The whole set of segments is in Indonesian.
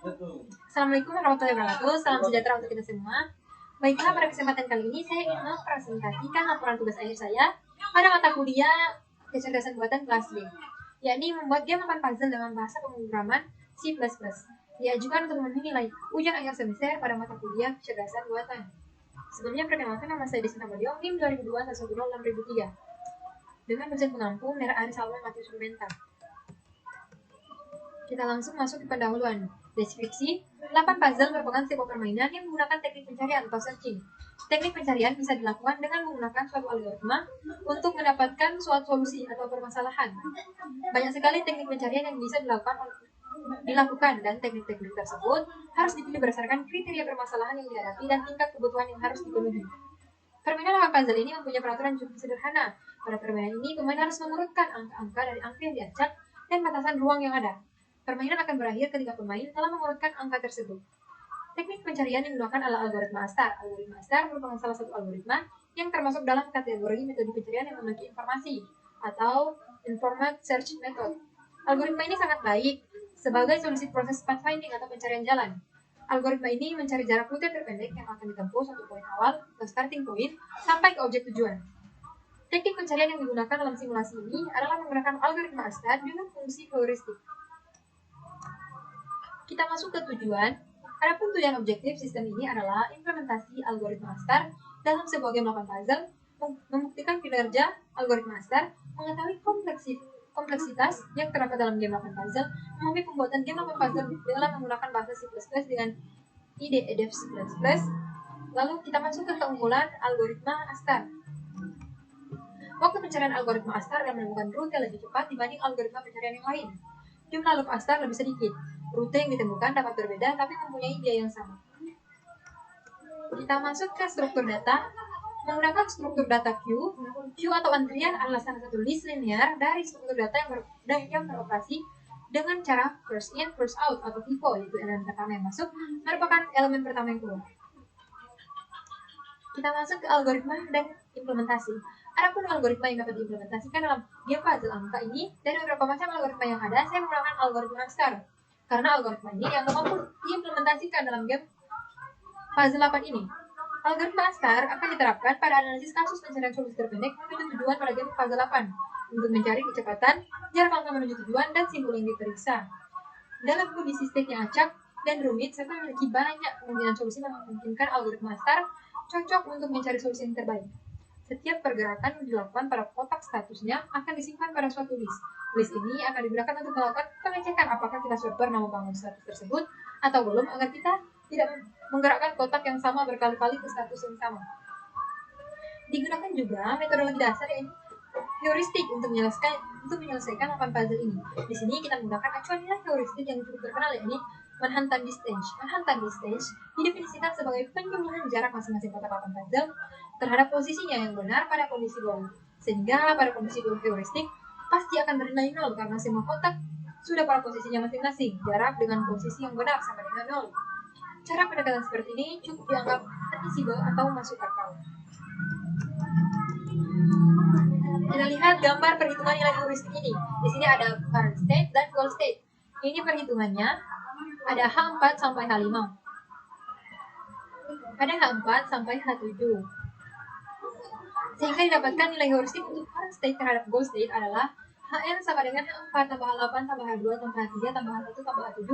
Assalamualaikum warahmatullahi wabarakatuh. Salam sejahtera untuk kita semua. Baiklah, pada kesempatan kali ini saya ingin mempresentasikan laporan tugas akhir saya pada mata kuliah kecerdasan buatan kelas B, yakni membuat game 8 puzzle dengan bahasa pemrograman C++. Diajukan untuk memenuhi nilai ujian akhir semester pada mata kuliah kecerdasan buatan. Sebelumnya perkenalkan, nama saya Desita Madiong, NIM 2002-110-6003 dengan dosen pengampu Merah Ari Salman Matius Rubentar. Kita langsung masuk ke pendahuluan. Deskripsi, 8 puzzle merupakan sebuah permainan yang menggunakan teknik pencarian atau searching. Teknik pencarian bisa dilakukan dengan menggunakan suatu algoritma untuk mendapatkan suatu solusi atau permasalahan. Banyak sekali teknik pencarian yang bisa dilakukan dan teknik-teknik tersebut harus dipilih berdasarkan kriteria permasalahan yang dihadapi dan tingkat kebutuhan yang harus dipenuhi. Permainan 8 puzzle ini mempunyai peraturan cukup sederhana. Pada permainan ini, pemain harus mengurutkan angka-angka dari angka yang diacak dan batasan ruang yang ada. Permainan akan berakhir ketika pemain telah mengurutkan angka tersebut. Teknik pencarian yang digunakan adalah algoritma ASTAR. Algoritma ASTAR merupakan salah satu algoritma yang termasuk dalam kategori metode pencarian yang memiliki informasi atau Informed Search Method. Algoritma ini sangat baik sebagai solusi proses pathfinding atau pencarian jalan. Algoritma ini mencari jarak rute terpendek yang akan ditempuh satu poin awal atau starting point sampai ke objek tujuan. Teknik pencarian yang digunakan dalam simulasi ini adalah menggunakan algoritma ASTAR dengan fungsi heuristik. Kita masuk ke tujuan. Adapun tujuan objektif sistem ini adalah implementasi algoritma ASTAR dalam sebuah game 8 puzzle, membuktikan kinerja algoritma ASTAR, mengetahui kompleksitas yang terdapat dalam game 8 puzzle, memahami pembuatan game 8 puzzle dalam menggunakan bahasa C++ dengan IDE Dev C++. Lalu kita masuk ke keunggulan algoritma ASTAR. Waktu pencarian algoritma ASTAR akan menemukan rute lebih cepat dibanding algoritma pencarian yang lain. Jumlah loop ASTAR lebih sedikit. Rute yang ditemukan dapat berbeda tapi mempunyai biaya yang sama. Kita masuk ke struktur data. Menggunakan struktur data queue atau antrian adalah salah satu list linear dari struktur data yang beroperasi dengan cara first in, first out atau FIFO, yaitu elemen pertama yang masuk merupakan elemen pertama yang keluar. Kita masuk ke algoritma dan implementasi. Adapun algoritma yang dapat diimplementasikan dalam game puzzle angka ini, dari beberapa macam algoritma yang ada, saya menggunakan algoritma ASTAR. Karena algoritma ini yang mampu diimplementasikan dalam game puzzle 8 ini. Algoritma ASTAR akan diterapkan pada analisis kasus pencarian solusi terpendek menuju tujuan pada game puzzle 8 untuk mencari kecepatan, jarak angka menuju tujuan, dan simbol yang diperiksa. Dalam kondisi state yang acak dan rumit serta memiliki banyak kemungkinan solusi yang memungkinkan algoritma ASTAR cocok untuk mencari solusi yang terbaik. Setiap pergerakan yang dilakukan pada kotak statusnya akan disimpan pada suatu list. List ini akan digunakan untuk melakukan pengecekan apakah kita sudah pernah membangun status tersebut atau belum, agar kita tidak menggerakkan kotak yang sama berkali-kali ke status yang sama. Digunakan juga metodologi dasar yaitu heuristik untuk menyelesaikan 8 puzzle ini. Di sini kita menggunakan acuan nilai heuristik yang cukup terkenal, yakni Manhattan Distance. Manhattan Distance didefinisikan sebagai penjumlahan jarak masing-masing kotak 8 puzzle terhadap posisinya yang benar pada kondisi goal. Sehingga pada kondisi goal heuristik pasti akan bernilai 0 karena semua kotak sudah pada posisinya masing-masing. Jarak dengan posisi yang benar sama dengan 0. Cara pendekatan seperti ini cukup dianggap admissible atau masuk akal. Kita lihat gambar perhitungan nilai heuristik ini. Di sini ada current state dan goal state. Ini perhitungannya ada H4 sampai H5. Ada H4 sampai H7. Sehingga didapatkan nilai heuristik untuk current state terhadap goal state adalah Hn sama dengan H4 tambah H8 tambah H2 tambah H3 tambah H1 tambah H7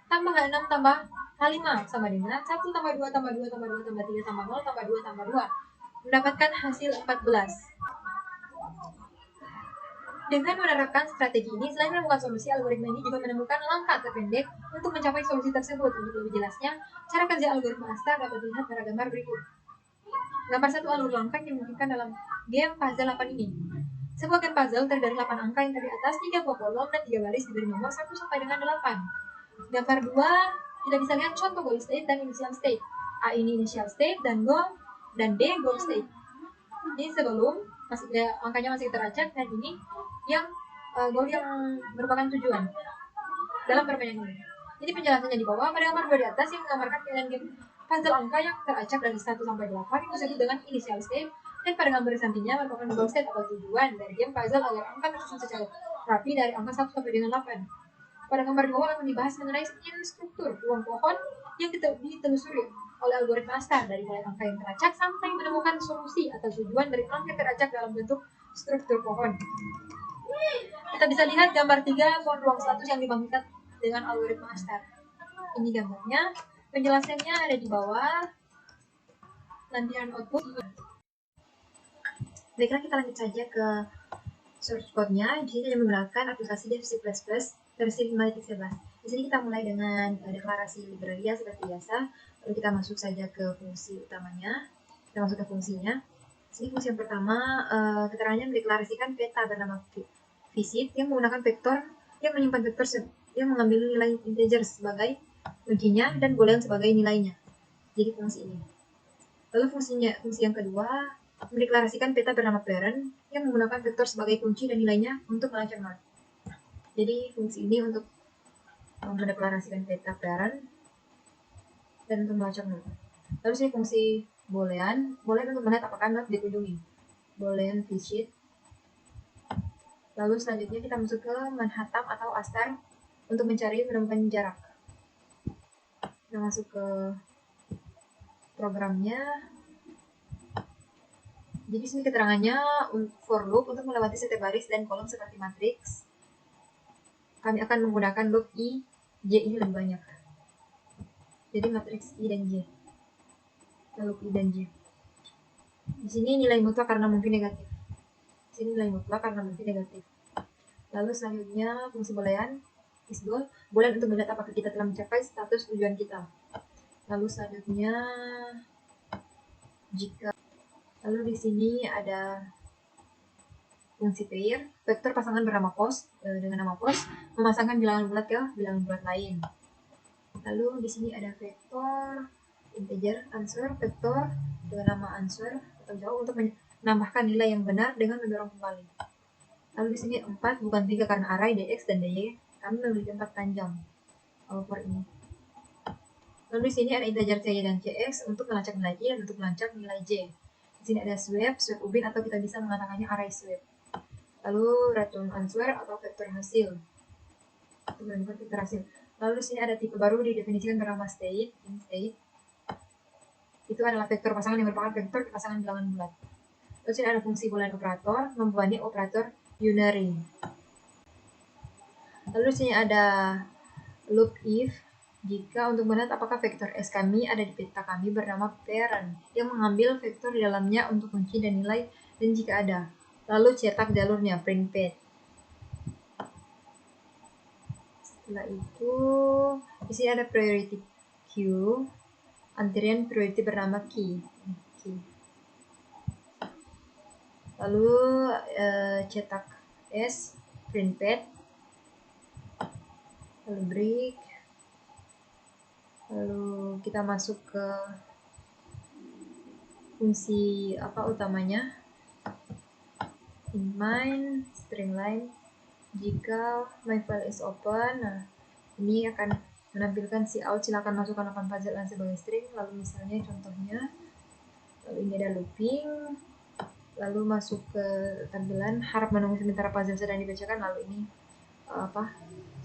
tambah H6 tambah H5 sama dengan 1 tambah 2 tambah 2 tambah 2 tambah 3 tambah 0 tambah 2 tambah 2, mendapatkan hasil 14. Dengan menerapkan strategi ini, selain menemukan solusi, algoritma ini juga menemukan langkah terpendek untuk mencapai solusi tersebut. Untuk lebih jelasnya, cara kerja algoritma ASTAR dapat dilihat pada gambar berikut. Gambar 1 alur langkah yang dimungkinkan dalam game puzzle 8 ini. Sebuah game puzzle terdiri dari 8 angka yang terdiri atas 3 buah kolom dan 3 baris diberi nomor 1 sampai dengan 8. Gambar 2 tidak bisa lihat contoh goal state dan initial state. A ini initial state dan D goal state. Ini sebelum angkanya masih teracak, dan ini yang goal yang merupakan tujuan dalam permainan ini. Jadi penjelasannya di bawah. Pada gambar 2 di atas yang menggambarkan pilihan game puzzle angka yang teracak dari 1 sampai 8 itu disebut dengan initial state, dan pada gambar di sampingnya merupakan goal state atau tujuan dari game puzzle agar angka tersusun secara rapi dari angka 1 sampai dengan 8. Pada gambar 2 akan dibahas mengenai struktur ruang pohon yang ditelusuri oleh algoritma ASTAR dari mulai angka yang teracak sampai menemukan solusi atau tujuan dari angka yang teracak dalam bentuk struktur pohon. Kita bisa lihat gambar 3 pohon ruang status yang dibagikan dengan algoritma ASTAR. Ini gambarnya, penjelasannya ada di bawah. Lampiran output. Baiklah, kita lanjut saja ke source code-nya. Di sini menggunakan aplikasi Dev C++ versi 5.11. Di sini kita mulai dengan deklarasi libraria seperti biasa. Lalu kita masuk saja ke fungsi utamanya. Kita masuk ke fungsinya. Di sini fungsi yang pertama, keterangannya mendeklarasikan peta bernama visit yang menggunakan vektor yang menyimpan vektor yang mengambil nilai integer sebagai kuncinya dan boolean sebagai nilainya. Jadi fungsi ini. Lalu fungsi yang kedua mendeklarasikan peta bernama parent yang menggunakan vektor sebagai kunci dan nilainya untuk melacak node. Jadi fungsi ini untuk mendeklarasikan peta parent dan untuk melacak node. Lalu sini fungsi boolean untuk melihat apakah node dikunjungi. Boolean visit. Lalu selanjutnya kita masuk ke Manhattan atau ASTAR untuk menemukan jarak. Kita masuk ke programnya. Jadi sini keterangannya for loop untuk melewati setiap baris dan kolom seperti matriks. Kami akan menggunakan loop I, J ini lebih banyak. Jadi matriks I dan J. Loop I dan J. Di sini nilai mutlak karena mungkin negatif. Di sini nilai mutlak karena mungkin negatif. Lalu selanjutnya fungsi boolean is goal. Boolean untuk melihat apakah kita telah mencapai status tujuan kita. Lalu selanjutnya jika. Lalu di sini ada fungsi pair, vektor pasangan bernama post dengan nama post memasangkan bilangan bulat ke bilangan bulat lain. Lalu di sini ada vektor integer answer, vektor dengan nama answer atau jawab untuk menambahkan nilai yang benar dengan mendorong kembali. Lalu di sini 4 bukan 3 karena array dx dan dy kami memiliki 4 panjang for ini. Lalu di sini ada integer cy dan cx untuk melacak nilai y dan untuk melacak nilai j. Di sini ada swap ubin atau kita bisa mengatakannya array swap. Lalu return answer atau vektor hasil. Vektor hasil. Lalu di sini ada tipe baru didefinisikan bernama state. State itu adalah vektor pasangan yang merupakan vektor pasangan bilangan bulat. Lalu di sini ada fungsi boolean operator membebani operator unary. Lalu di sini ada loop if jika untuk melihat apakah vektor S kami ada di peta kami bernama parent yang mengambil vektor di dalamnya untuk kunci dan nilai dan jika ada. Lalu cetak jalurnya print path. Setelah itu di sini ada priority queue, antrian priority bernama key. Lalu cetak S print path. Lalu break. Lalu kita masuk ke fungsi utamanya. In main string line jika my file is open, nah ini akan menampilkan cout silakan masukkan 8 puzzle sebagai string. Lalu misalnya contohnya, lalu ini ada looping, lalu masuk ke tampilan harap menunggu sementara puzzle sedang dibacakan. Lalu ini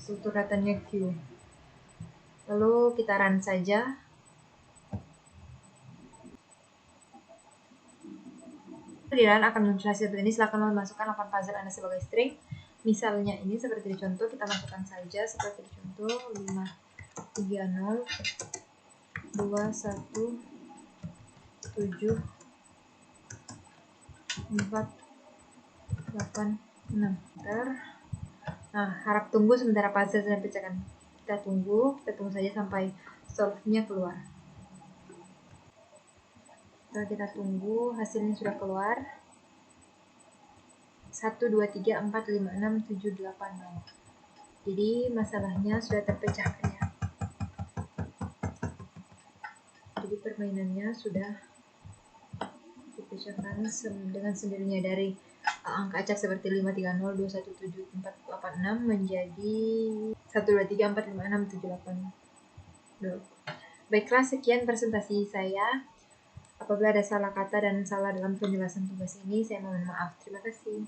struktur datanya queue. Lalu kita run saja. Di run akan muncul hasil seperti ini. Silakan memasukkan 8 puzzle Anda sebagai string. Misalnya ini seperti di contoh, kita masukkan saja seperti di contoh 5 3 0 2 1 7 4 8 6. Nah, harap tunggu sementara puzzle sedang pecahkan. Kita tunggu saja sampai solve-nya keluar. Setelah kita tunggu, hasilnya sudah keluar. 1, 2, 3, 4, 5, 6, 7, 8, 0. Jadi masalahnya sudah terpecahkan ya. Jadi permainannya sudah dipecahkan dengan sendirinya dari angka acak seperti 5, 3, 0, 2, 1, 7, 4, 8, 6 menjadi 1, 2, 3, 4, 5, 6, 7, 8, 0. Baiklah, sekian presentasi saya. Apabila ada salah kata dan salah dalam penjelasan tugas ini, saya mohon maaf. Terima kasih.